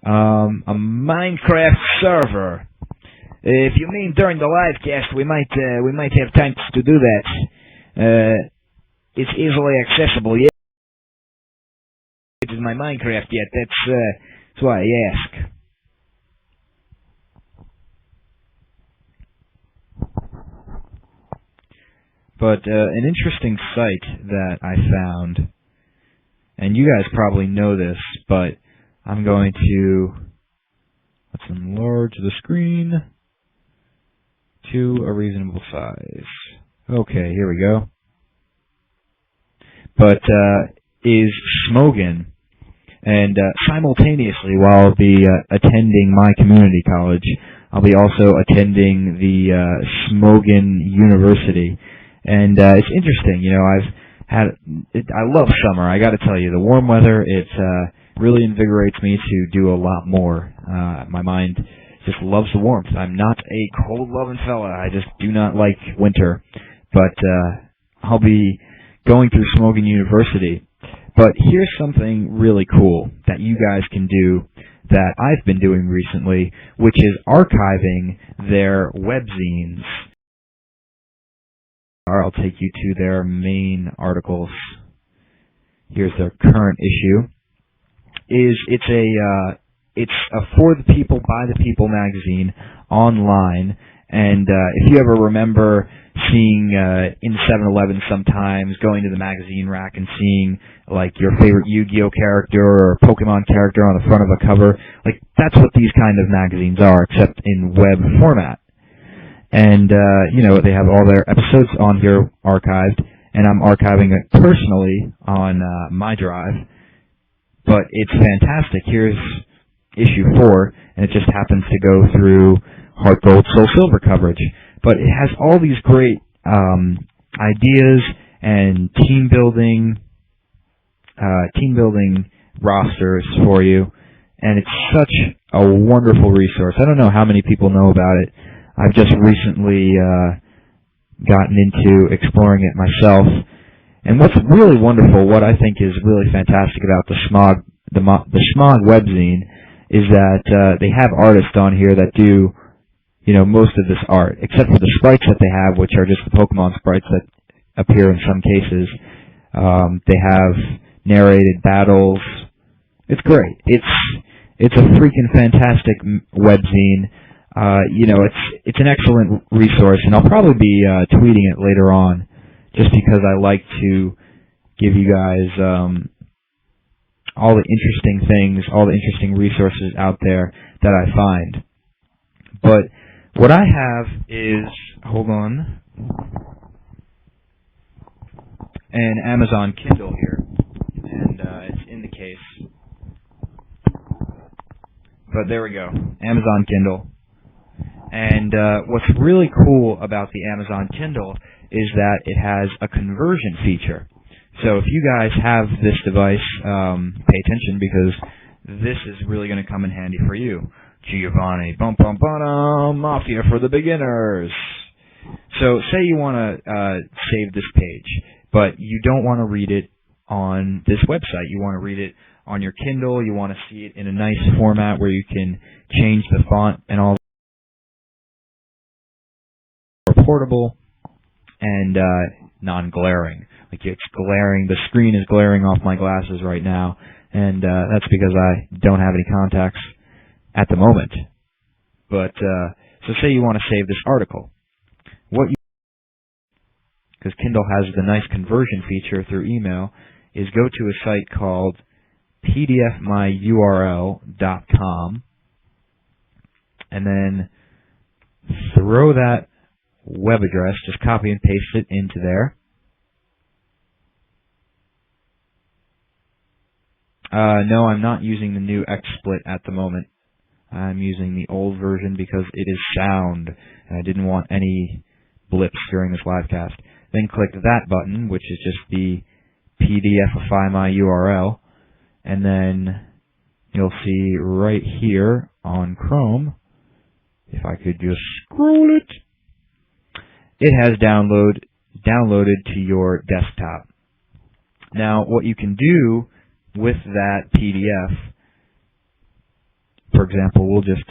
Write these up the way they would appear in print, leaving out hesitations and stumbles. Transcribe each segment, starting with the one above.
A Minecraft server. If you mean during the live cast, we might have time to do that. It's easily accessible. Yeah, it is my Minecraft yet. That's why I ask. But an interesting site that I found, and you guys probably know this, but I'm going to let's enlarge the screen to a reasonable size. Okay, here we go. But is Smogan, and simultaneously, while I'll be attending my community college, I'll be also attending the Smogan University. And it's interesting, you know, I love summer, I gotta tell you. The warm weather, it really invigorates me to do a lot more. My mind just loves the warmth. I'm not a cold-loving fella. I just do not like winter. But I'll be going through Smogan University. But here's something really cool that you guys can do that I've been doing recently, which is archiving their webzines. I'll take you to their main articles. Here's their current issue. It's a For the People, By the People magazine online, and if you ever remember seeing in 7-Eleven sometimes, going to the magazine rack and seeing like your favorite Yu-Gi-Oh character or Pokemon character on the front of a cover, like that's what these kind of magazines are, except in web format. And, you know, they have all their episodes on here archived, and I'm archiving it personally on my drive. But it's fantastic. Here's issue 4, and it just happens to go through Heart Gold, Soul Silver coverage. But it has all these great ideas and team building rosters for you, and it's such a wonderful resource. I don't know how many people know about it. I've just recently gotten into exploring it myself. And what's really wonderful, what I think is really fantastic about the Smog webzine, is that they have artists on here that do, you know, most of this art, except for the sprites that they have, which are just the Pokemon sprites that appear in some cases. They have narrated battles. It's great. It's a freaking fantastic webzine. You know, it's an excellent resource, and I'll probably be tweeting it later on, just because I like to give you guys all the interesting things, all the interesting resources out there that I find. But what I have is, hold on, an Amazon Kindle here, and it's in the case. But there we go, Amazon Kindle. And what's really cool about the Amazon Kindle is that it has a conversion feature. So if you guys have this device, pay attention, because this is really going to come in handy for you. Giovanni, bum bum bum, Mafia for the beginners. So say you want to save this page, but you don't want to read it on this website. You want to read it on your Kindle. You want to see it in a nice format where you can change the font and all. Portable and non-glaring. Like it's glaring. The screen is glaring off my glasses right now, and that's because I don't have any contacts at the moment. But so say you want to save this article. What you, because Kindle has the nice conversion feature through email, is go to a site called pdfmyurl.com and then throw that web address, just copy and paste it into there. No, I'm not using the new XSplit at the moment. I'm using the old version because it is sound, and I didn't want any blips during this live cast. Then click that button, which is just the PDFify my URL, and then you'll see right here on Chrome, if I could just scroll it, it has downloaded to your desktop. Now, what you can do with that PDF for example, we'll just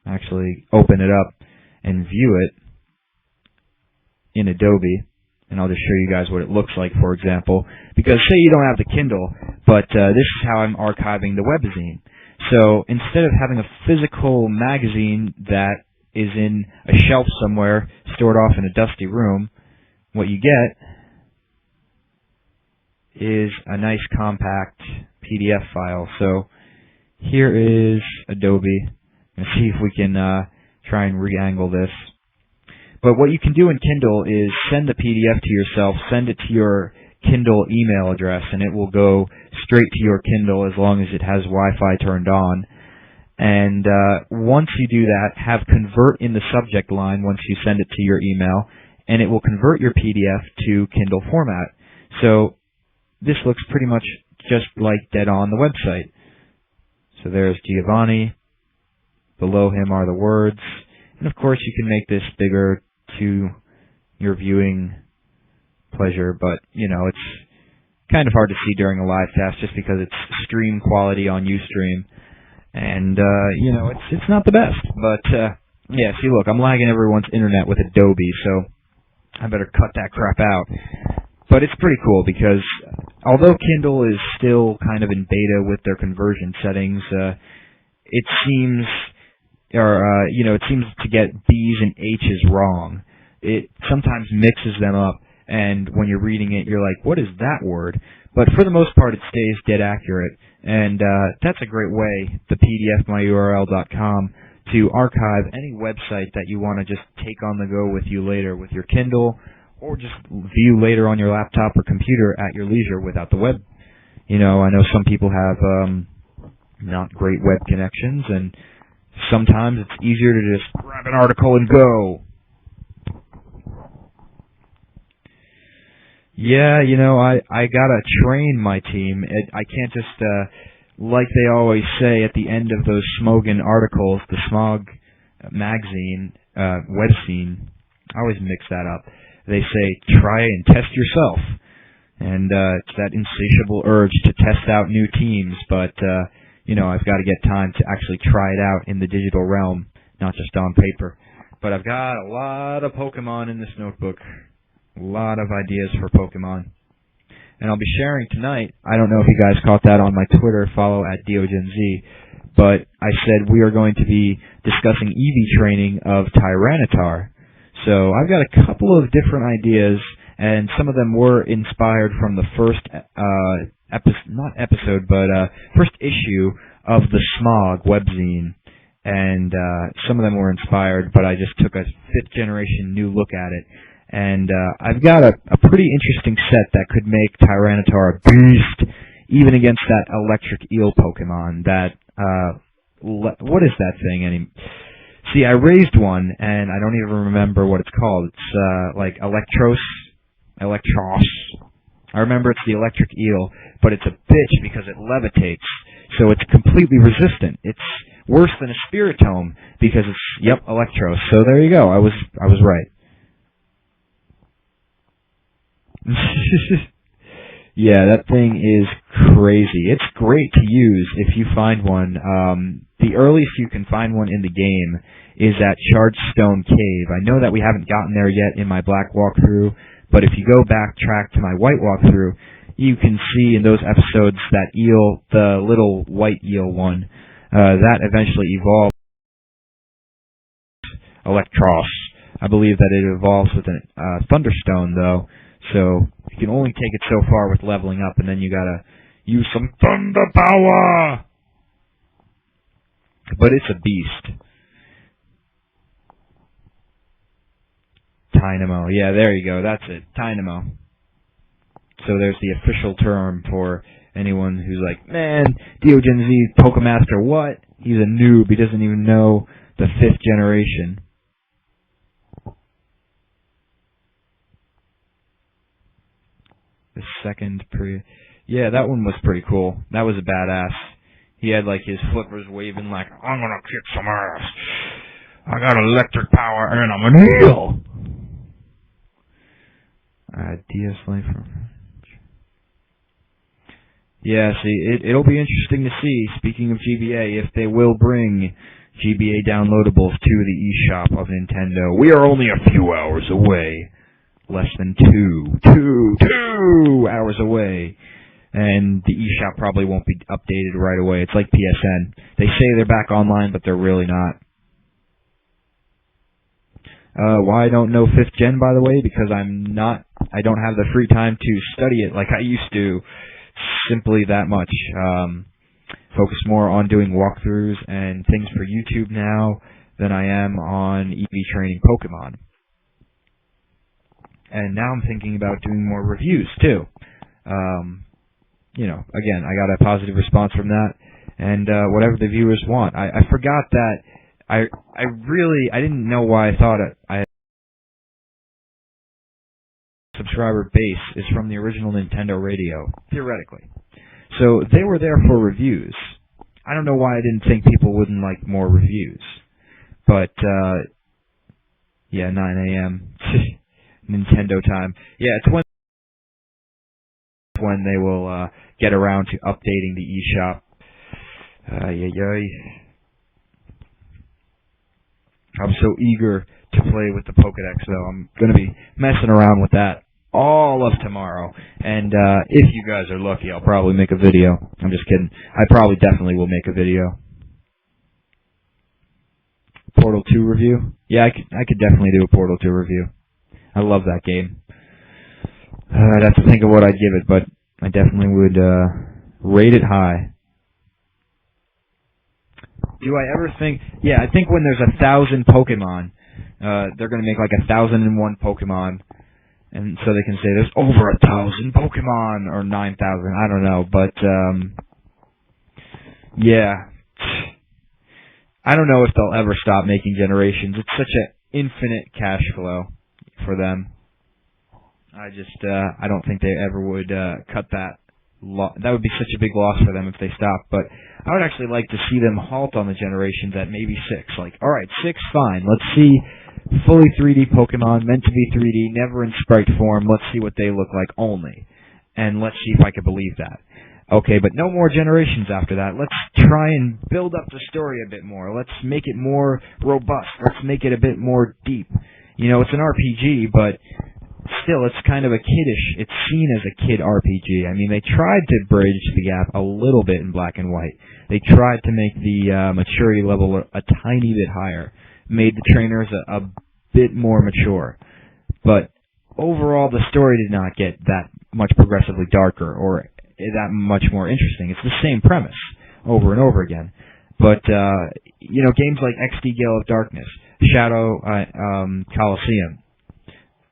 actually open it up and view it in Adobe, and I'll just show you guys what it looks like, for example, because say you don't have the Kindle, but this is how I'm archiving the webzine. So instead of having a physical magazine that is in a shelf somewhere, stored off in a dusty room, what you get is a nice compact PDF file. So here is Adobe. Let's see if we can try and re-angle this. But what you can do in Kindle is send the PDF to yourself, send it to your Kindle email address, and it will go straight to your Kindle as long as it has Wi-Fi turned on. And once you do that, have convert in the subject line once you send it to your email, and it will convert your PDF to Kindle format. So this looks pretty much just like dead on the website. So there's Giovanni. Below him are the words. And of course you can make this bigger to your viewing pleasure, but you know, it's kind of hard to see during a live cast just because it's stream quality on Ustream. And you know, it's not the best. But yeah, see, look, I'm lagging everyone's internet with Adobe, so I better cut that crap out. But it's pretty cool because although Kindle is still kind of in beta with their conversion settings, it seems it seems to get B's and H's wrong. It sometimes mixes them up, and when you're reading it, you're like, what is that word? But for the most part, it stays dead accurate, and that's a great way, the pdfmyurl.com, to archive any website that you want to just take on the go with you later with your Kindle, or just view later on your laptop or computer at your leisure without the web. You know, I know some people have not great web connections, and sometimes it's easier to just grab an article and go. Yeah, you know, I gotta train my team. I can't just, like they always say at the end of those Smogan articles, the Smog magazine, webzine, I always mix that up. They say, try and test yourself. And it's that insatiable urge to test out new teams, but you know, I've got to get time to actually try it out in the digital realm, not just on paper. But I've got a lot of Pokemon in this notebook. A lot of ideas for Pokemon. And I'll be sharing tonight, I don't know if you guys caught that on my Twitter, follow at DeoGenZ, but I said we are going to be discussing EV training of Tyranitar. So I've got a couple of different ideas, and some of them were inspired from the first first issue of the Smog webzine, and some of them were inspired, but I just took a 5th generation new look at it, and I've got a pretty interesting set that could make Tyranitar a beast, even against that electric eel Pokemon. That what is that thing? See, I raised one, and I don't even remember what it's called. It's like Electros. I remember it's the electric eel, but it's a bitch because it levitates, so it's completely resistant. It's worse than a Spiritome because it's, Electros. So there you go. I was right. Yeah, that thing is crazy. It's great to use if you find one. The earliest you can find one in the game is at Shardstone Cave. I know that we haven't gotten there yet in my black walkthrough, but if you go backtrack to my white walkthrough, you can see in those episodes that eel, the little white eel one, that eventually evolved. Electros. I believe that it evolves with a Thunderstone, though. So you can only take it so far with leveling up, and then you gotta use some Thunder Power! But it's a beast. Tynamo. Yeah, there you go. That's it. Tynamo. So there's the official term for anyone who's like, man, DeoGenZ Pokemaster, what? He's a noob. He doesn't even know the 5th generation. The second yeah, that one was pretty cool. That was a badass. He had like his flippers waving like, I'm gonna kick some ass. I got electric power and I'm an eel. DS Life. Yeah, see, it'll be interesting to see, speaking of GBA, if they will bring GBA downloadables to the eShop of Nintendo. We are only a few hours away. Less than two hours away. And the eShop probably won't be updated right away. It's like PSN. They say they're back online, but they're really not. Why I don't know 5th Gen, by the way, because I don't have the free time to study it like I used to. Simply that much. Focus more on doing walkthroughs and things for YouTube now than I am on EV training Pokemon. And now I'm thinking about doing more reviews too. Again, I got a positive response from that, and whatever the viewers want. I forgot that I didn't know why I thought I had a subscriber base is from the original Nintendo radio, theoretically. So they were there for reviews. I don't know why I didn't think people wouldn't like more reviews. But, yeah, 9 a.m. Nintendo time. Yeah, it's when they will get around to updating the eShop. I'm so eager to play with the Pokedex, though. I'm going to be messing around with that all of tomorrow. And if you guys are lucky, I'll probably make a video. I'm just kidding. I probably definitely will make a video. Portal 2 review? Yeah, I could definitely do a Portal 2 review. I love that game. I'd have to think of what I'd give it, but I definitely would rate it high. Do I ever think... Yeah, I think when there's 1,000 Pokemon, they're going to make like 1,001 Pokemon, and so they can say there's over 1,000 Pokemon, or 9,000, I don't know, but, yeah. I don't know if they'll ever stop making generations. It's such an infinite cash flow for them. I don't think they ever would cut that. That would be such a big loss for them if they stopped. But I would actually like to see them halt on the generations at maybe 6. Like, alright, 6, fine. Let's see fully 3D Pokemon, meant to be 3D, never in sprite form. Let's see what they look like only. And let's see if I can believe that. Okay, but no more generations after that. Let's try and build up the story a bit more. Let's make it more robust. Let's make it a bit more deep. You know, it's an RPG, but still, it's kind of a kiddish. It's seen as a kid RPG. I mean, they tried to bridge the gap a little bit in Black and White. They tried to make the maturity level a tiny bit higher, made the trainers a bit more mature. But overall, the story did not get that much progressively darker or that much more interesting. It's the same premise over and over again. But, games like XD Gale of Darkness, Shadow Coliseum,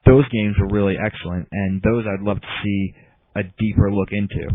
those games were really excellent, and those I'd love to see a deeper look into.